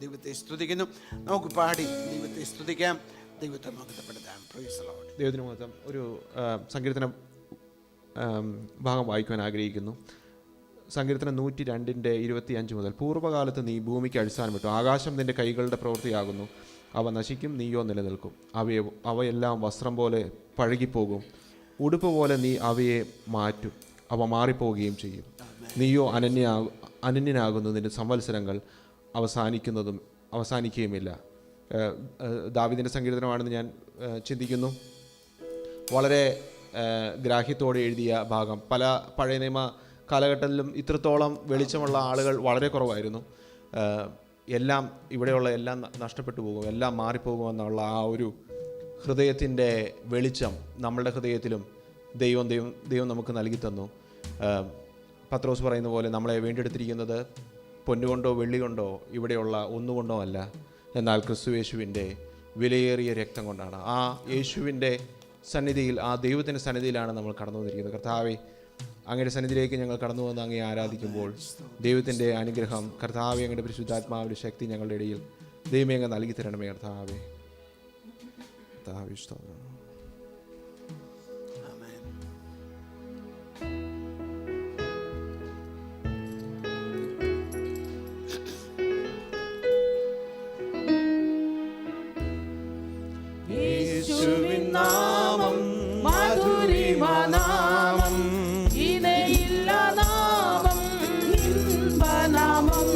ദൈവത്തെ സ്തുതിക്കുന്നു. നമുക്ക് പാടി ദൈവത്തെ സ്തുതിക്കാം, ദൈവത്തെ മഹത്വപ്പെടുത്താം. Praise the Lord. ദൈവത്തിന് മഹത്വം. ഒരു സങ്കീർത്തന ഭാഗം വായിക്കുവാൻ ആഗ്രഹിക്കുന്നു. സങ്കീർത്തനം 102:25 മുതൽ. പൂർവ്വകാലത്ത് നീ ഭൂമിക്ക് അടിസ്ഥാനമിട്ടു, ആകാശം നിൻ്റെ കൈകളുടെ പ്രവൃത്തിയാകുന്നു. അവ നശിക്കും, നീയോ നിലനിൽക്കും. അവയെല്ലാം വസ്ത്രം പോലെ പഴകിപ്പോകും, ഉടുപ്പ് പോലെ നീ അവയെ മാറ്റും, അവ മാറിപ്പോവുകയും ചെയ്യും. നീയോ അനന്യനാകുന്നു, നിൻ്റെ സംവത്സരങ്ങൾ അവസാനിക്കുകയുമില്ല. ദാവീദിൻ്റെ സങ്കീർത്തനമാണെന്ന് ഞാൻ ചിന്തിക്കുന്നു. വളരെ ഗ്രാഹ്യത്തോടെ എഴുതിയ ഭാഗം. പല പഴയ നിയമ കാലഘട്ടത്തിലും ഇത്രത്തോളം വെളിച്ചമുള്ള ആളുകൾ വളരെ കുറവായിരുന്നു. എല്ലാം ഇവിടെയുള്ള എല്ലാം നഷ്ടപ്പെട്ടു പോകും, എല്ലാം മാറിപ്പോകുമെന്നുള്ള ആ ഒരു ഹൃദയത്തിൻ്റെ വെളിച്ചം നമ്മളുടെ ഹൃദയത്തിലും ദൈവം നമുക്ക് നൽകി തന്നു. പത്രോസ് പറയുന്ന പോലെ നമ്മളെ വേണ്ടിയെടുത്തിരിക്കുന്നത് പൊന്നുകൊണ്ടോ വെള്ളി കൊണ്ടോ ഇവിടെയുള്ള ഒന്നുകൊണ്ടോ അല്ല, എന്നാൽ ക്രിസ്തുയേശുവിൻ്റെ വിലയേറിയ രക്തം കൊണ്ടാണ്. ആ യേശുവിൻ്റെ സന്നിധിയിൽ, ആ ദൈവത്തിൻ്റെ സന്നിധിയിലാണ് നമ്മൾ കടന്നു വന്നിരിക്കുന്നത്. കർത്താവേ, അങ്ങയുടെ സന്നിധിയിലേക്ക് ഞങ്ങൾ കടന്നു വന്ന് അങ്ങയെ ആരാധിക്കുമ്പോൾ ദൈവത്തിൻ്റെ അനുഗ്രഹം, കർത്താവേ, അങ്ങയുടെ പരിശുദ്ധാത്മാവിൻ്റെ ശക്തി ഞങ്ങളുടെ ഇടയിൽ ദൈവമേ അങ്ങ് നൽകി തരണമേ. കർത്താവേ, സ്തോത്രം. യേശുവിൻ നാമം മധുരിമനാമം, ഇനയില്ല നാമം, ഇൻപനാമം.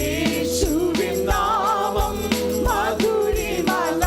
യേശുവിൻ നാമം മധുരിമനാമം,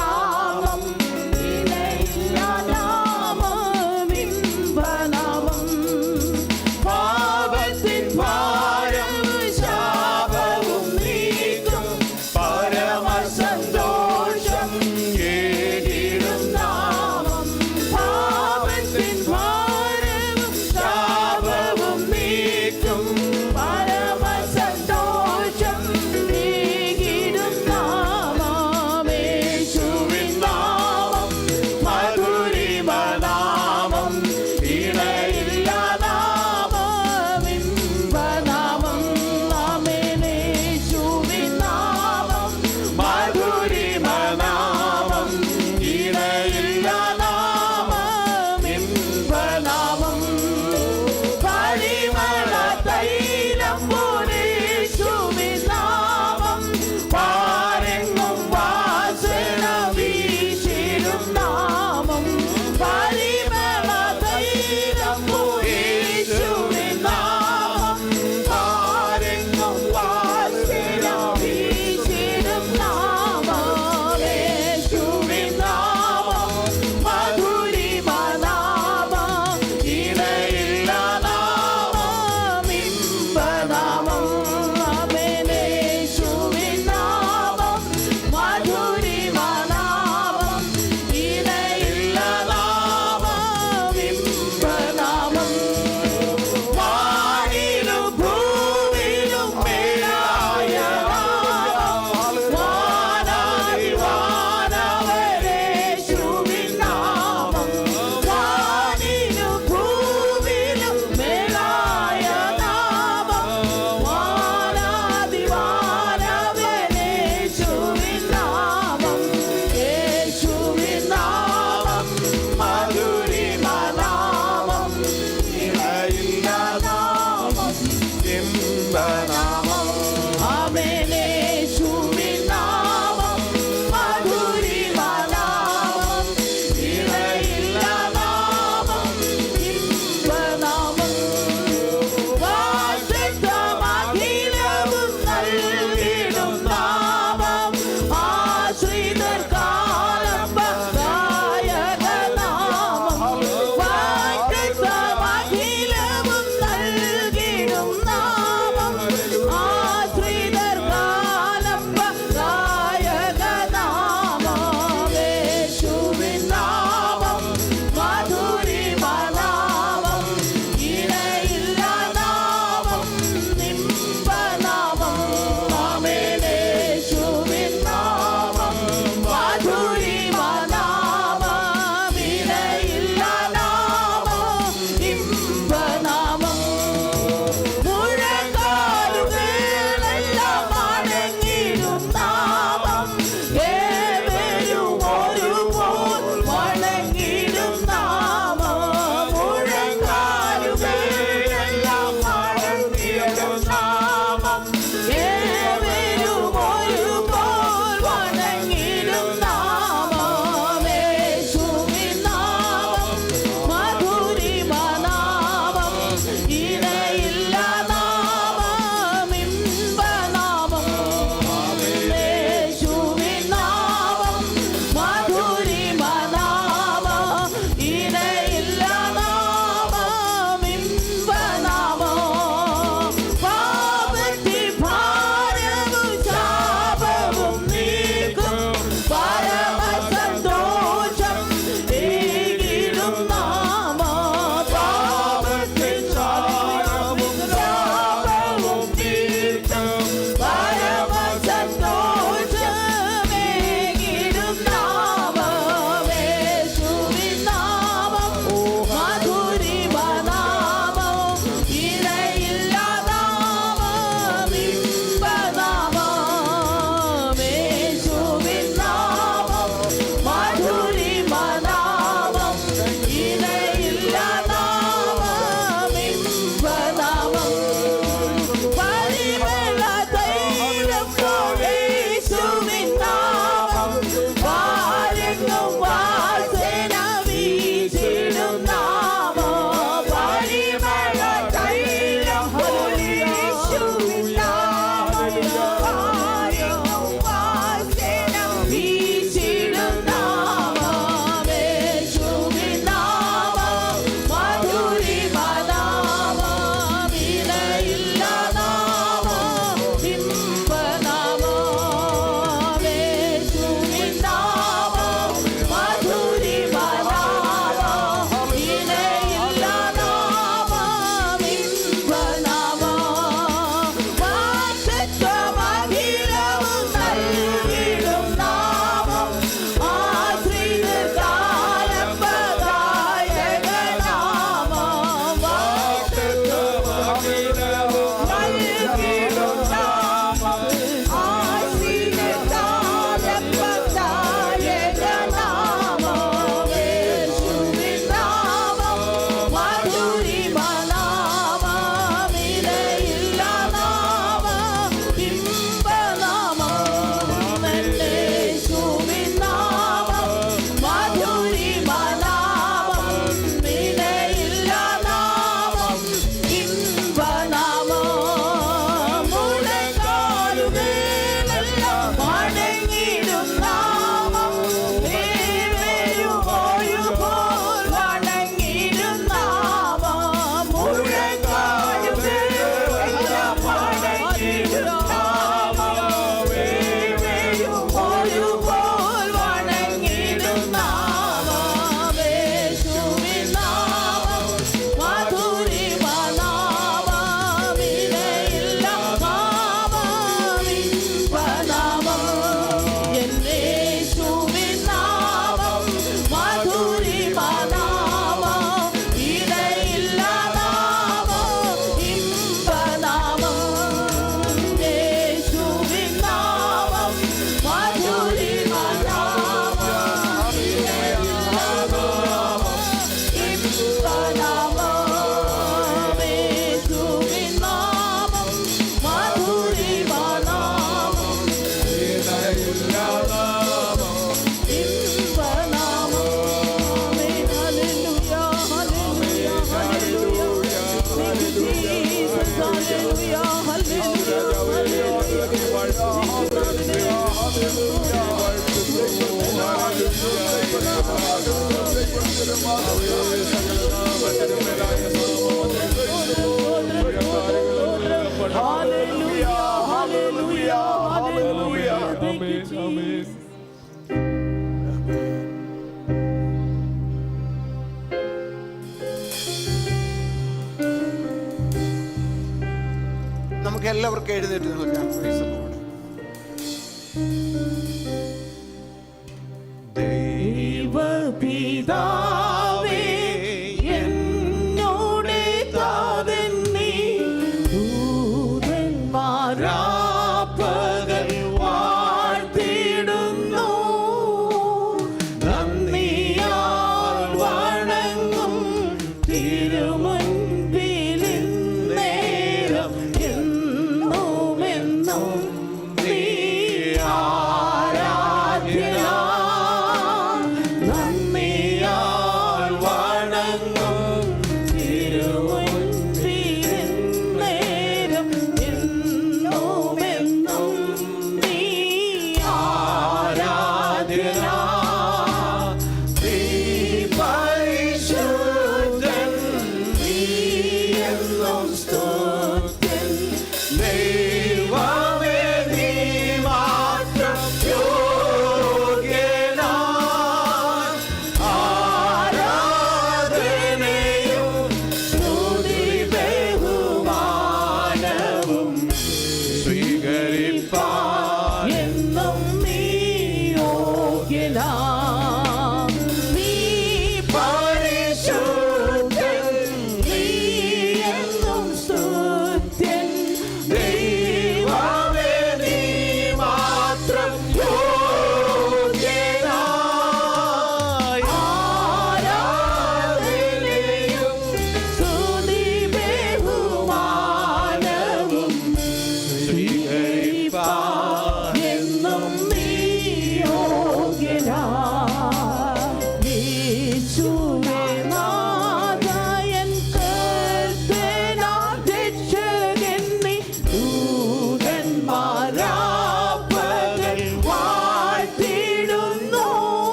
നമുക്ക് എല്ലാവർക്കും എഴുന്നേറ്റ് നിൽക്കാം. Praise the Lord. ദൈവപിതാവേ എന്നോട് താതൻ നീ ദൂതന്മാരാപ്പകൽ വാഴ്ത്തിടുന്നു നന്ദിയാൽ വണങ്ങും തിരുമുൻപിൽ നേരം എന്നുമെന്നും നീ ആരാധ്യനാ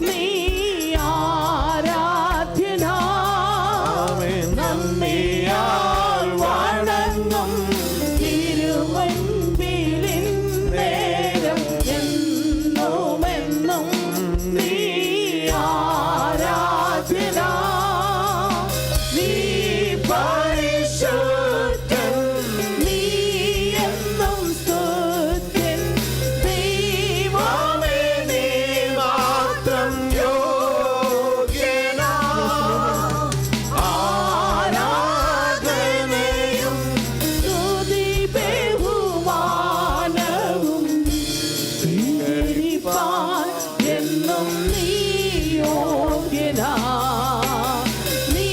നീ ആരാധ്യനാ യോഗ്യനാ. നീ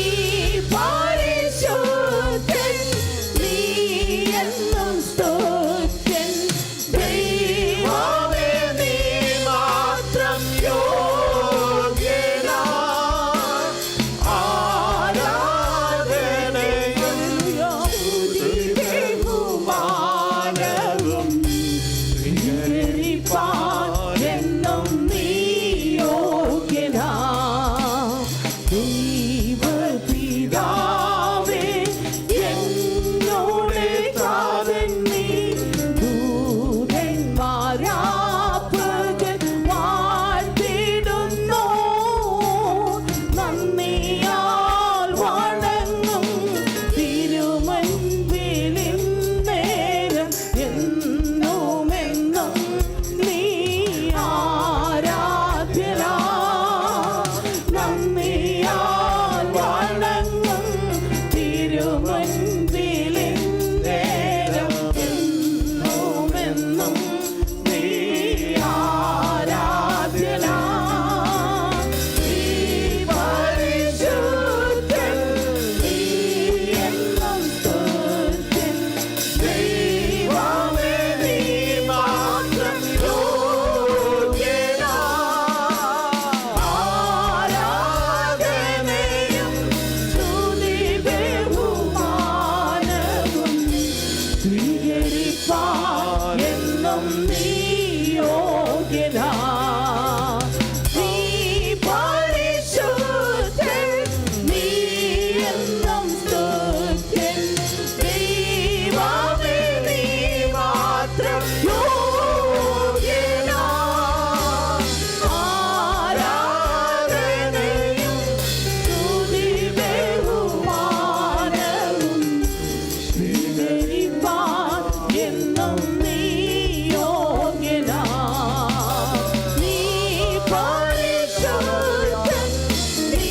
പരിശുദ്ധൻ, നീ എന്നും സ്തുത്യൻ. ദൈവമേ നീ മാത്രം യോഗ്യനാ. ആരാധനയും ബഹുമാനവും സ്വീകരിപ്പാൻ എന്നും നീ യോഗ്യനാ. ദൈവപിതാവേ എന്നോട് കാതൻ നീ ദൂതന്മാരാപ്പകൽ വാഴ്ത്തിടുന്നു. നന്ദിയാൽ വണങ്ങും തിരുമുൻപിലിൻ നേരം എന്നുമെന്നും നീ ആരാധ്യനാ. നന്ദിയാൽ വണങ്ങും തിരുമുൻപിലിൻ നേരം എന്നുമെന്നും നീ ആരാധ്യനാ. നീ പരിശുദ്ധൻ, നീ എന്നും സ്തുത്യൻ. ദൈവമേ നീ മാത്രം യോഗ്യനാ. ആരാധനയും സ്തുതി ബഹുമാനവും സ്വീകരിപ്പാൻ എന്നും നീ യോഗ്യനാ. നീ പരിശുദ്ധൻ, നീ എന്നും സ്തുത്യൻ. ദൈവമേ നീ മാത്രം യോഗ്യനാ. ആരാധനയും സ്തുതി ബഹുമാനവും സ്വീകരിപ്പാൻ എന്നും നീ യോഗ്യനാ. നീ പരിശുദ്ധൻ, നീ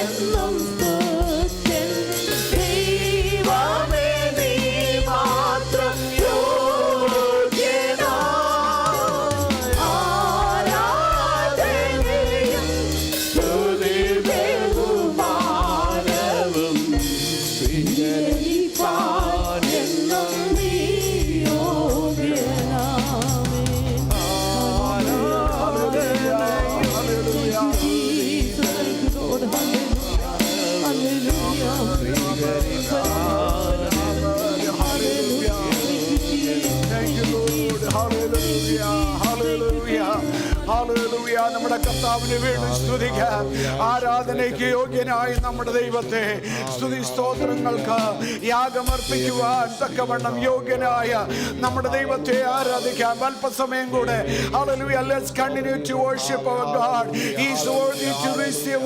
എന്നും സ്തുത്യൻ. ദൈവമേ നീ മാത്രം യോഗ്യനാ. ആരാധനയും സ്തുതി ബഹുമാനവും സ്വീകരിപ്പാൻ എന്നും നീ യോഗ്യനാ. നമ്മുടെ കർത്താവിനെ വീണ്ടും സ്തുതിക്കാം. ആരാധനയ്ക്ക് യോഗ്യനായി നമ്മുടെ ദൈവത്തെ സ്തുതി സ്തോത്രങ്ങൾക്ക് യാഗമർപ്പിക്കുവാൻ തക്കവണ്ണം യോഗ്യനായ നമ്മുടെ ദൈവത്തെ ആരാധിക്കാം. അല്പസമയം കൂടെ Hallelujah. Let's continue to worship our God. He is worthy to receive